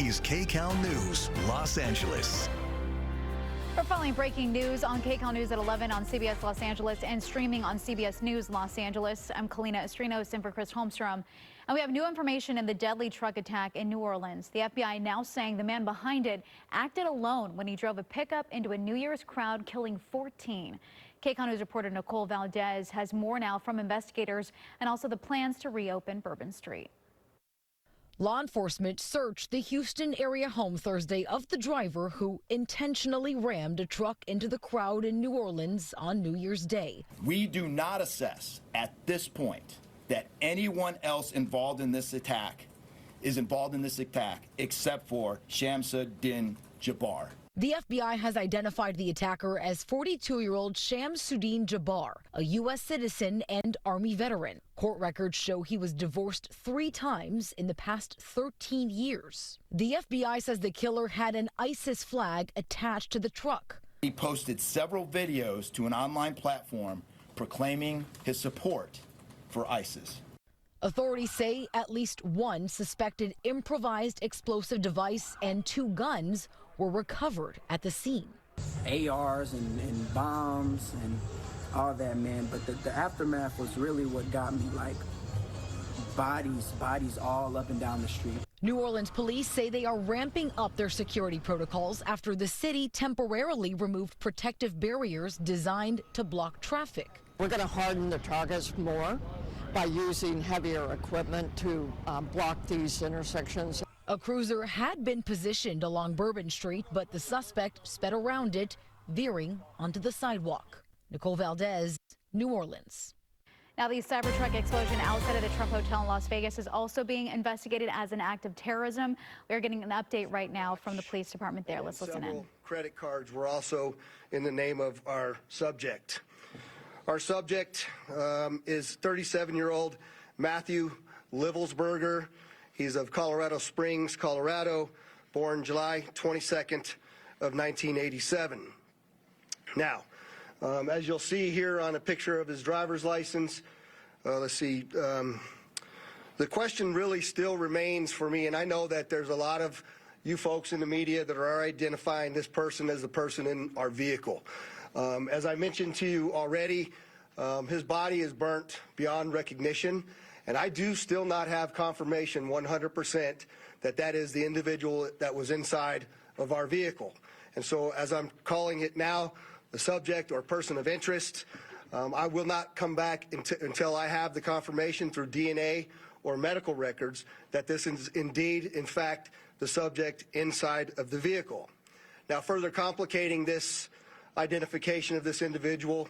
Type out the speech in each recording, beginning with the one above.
KCBS KCAL News, Los Angeles. We're following breaking news on KCAL News at 11 on CBS Los Angeles and streaming on CBS News Los Angeles. I'm Kalina Estrinos in for Chris Holmstrom. And we have new information in the deadly truck attack in New Orleans. The FBI now saying the man behind it acted alone when he drove a pickup into a New Year's crowd, killing 14. KCAL News reporter Nicole Valdez has more now from investigators and also the plans to reopen Bourbon Street. Law enforcement searched the Houston area home Thursday of the driver who intentionally rammed a truck into the crowd in New Orleans on New Year's Day. We do not assess at this point that anyone else involved in this attack is involved in this attack except for Shamsuddin Jabbar. The FBI has identified the attacker as 42-year-old Shamsuddin Jabbar, a U.S. citizen and Army veteran. Court records show he was divorced 3 times in the past 13 years. The FBI says the killer had an ISIS flag attached to the truck. He posted several videos to an online platform proclaiming his support for ISIS. Authorities say at least one suspected improvised explosive device and 2 guns were recovered at the scene. ARs and bombs and all that, man. But the aftermath was really what got me, like bodies all up and down the street. New Orleans police say they are ramping up their security protocols after the city temporarily removed protective barriers designed to block traffic. We're going to harden the targets more by using heavier equipment to block these intersections. A cruiser had been positioned along Bourbon Street, but the suspect sped around it, veering onto the sidewalk. Nicole Valdez, New Orleans. Now, the Cybertruck explosion outside of the Trump Hotel in Las Vegas is also being investigated as an act of terrorism. We're getting an update right now from the police department there. Let's listen in. Several credit cards were also in the name of our subject. Our subject is 37-year-old Matthew Livelsberger. He's of Colorado Springs, Colorado, born July 22nd of 1987. Now, as you'll see here on a picture of his driver's license, let's see, the question really still remains for me, and I know that there's a lot of you folks in the media that are identifying this person as the person in our vehicle. As I mentioned to you already, his body is burnt beyond recognition. And I do still not have confirmation 100% that that is the individual that was inside of our vehicle. And so as I'm calling it now, the subject or person of interest, I will not come back until I have the confirmation through DNA or medical records that this is indeed, in fact, the subject inside of the vehicle. Now, further complicating this identification of this individual,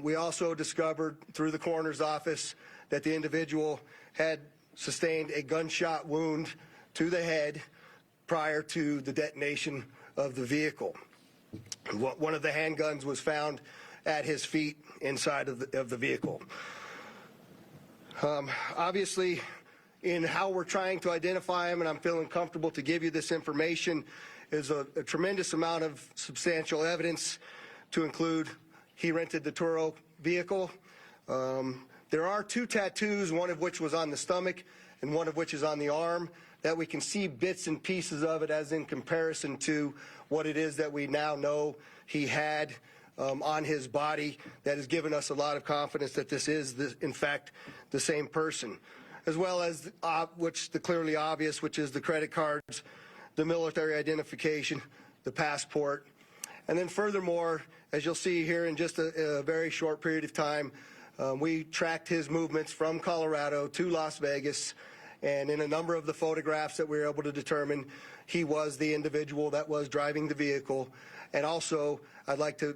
we also discovered through the coroner's office that the individual had sustained a gunshot wound to the head prior to the detonation of the vehicle. One of the handguns was found at his feet inside of the vehicle. Obviously, in how we're trying to identify him, and I'm feeling comfortable to give you this information, is a tremendous amount of substantial evidence to include he rented the Turo vehicle. There are 2 tattoos, one of which was on the stomach and one of which is on the arm, that we can see bits and pieces of it as in comparison to what it is that we now know he had on his body. That has given us a lot of confidence that this is, in fact, the same person, as well as the clearly obvious, which is the credit cards, the military identification, the passport. And then furthermore, as you'll see here in just a very short period of time, we tracked his movements from Colorado to Las Vegas, and in a number of the photographs that we were able to determine, he was the individual that was driving the vehicle. And also, I'd like to